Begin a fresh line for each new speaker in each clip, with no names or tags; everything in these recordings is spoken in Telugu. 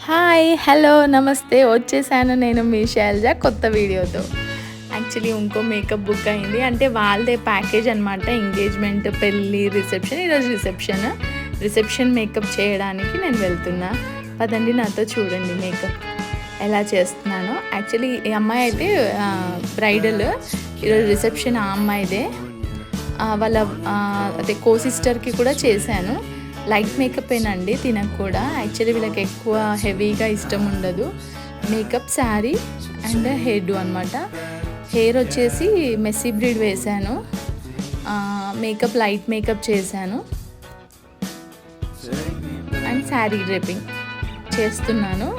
హాయ్ హలో నమస్తే వచ్చేసాను నేను మీ శైలజ కొత్త వీడియోతో. యాక్చువల్లీ ఇంకో మేకప్ బుక్ అయింది, అంటే వాళ్ళదే ప్యాకేజ్ అనమాట. ఎంగేజ్మెంట్, పెళ్ళి, రిసెప్షన్. ఈరోజు రిసెప్షన్ మేకప్ చేయడానికి నేను వెళ్తున్నా. పదండి నాతో చూడండి మేకప్ ఎలా చేస్తున్నానో. యాక్చువల్లీ ఈ అమ్మాయి అయితే బ్రైడల్, ఈరోజు రిసెప్షన్ ఆ అమ్మాయిదే. వాళ్ళ అదే కో సిస్టర్కి కూడా చేశాను. లైట్ మేకప్ ఏనండి తినకు కూడా. యాక్చువల్లీ వీళ్ళకి ఎక్కువ హెవీగా ఇష్టం ఉండదు. Makeup, sari and hair do అనమాట. హెయిర్ వచ్చేసి మెస్సీ బ్రీడ్ వేశాను. మేకప్ లైట్ మేకప్ చేశాను అండ్ శారీ డ్రేపింగ్ చేస్తున్నాను.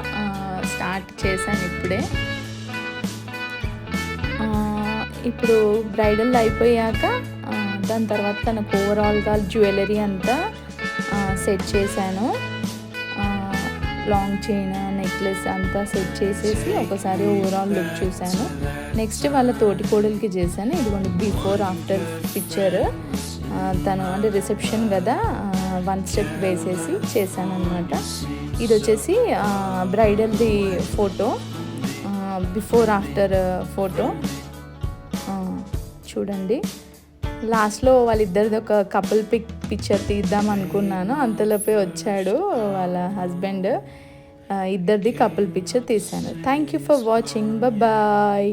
స్టార్ట్ చేశాను ఇప్పుడే. ఇప్పుడు బ్రైడల్ అయిపోయాక దాని తర్వాత తనకు ఓవరాల్గా జ్యువెలరీ అంతా సెట్ చేశాను. లాంగ్ చైన్, నెక్లెస్ అంతా సెట్ చేసేసి ఒకసారి ఓవరాల్ లుక్ చూశాను. నెక్స్ట్ వాళ్ళ తోటి కోడలికి చేశాను. ఇదిగోండి బిఫోర్ ఆఫ్టర్ పిక్చర్. తను అంటే రిసెప్షన్ కదా, 1 స్టెప్ వేసేసి చేశాను అనమాట. ఇది వచ్చేసి బ్రైడల్ది ఫోటో, బిఫోర్ ఆఫ్టర్ ఫోటో చూడండి. లాస్ట్లో వాళ్ళిద్దరిది ఒక కపుల్ పిక్చర్ తీద్దాం అనుకున్నాను, అంతలోపే వచ్చాడు వాళ్ళ హస్బెండ్. ఇద్దరిది కపుల్ పిక్చర్ తీశాను. Thank you for watching. Bye.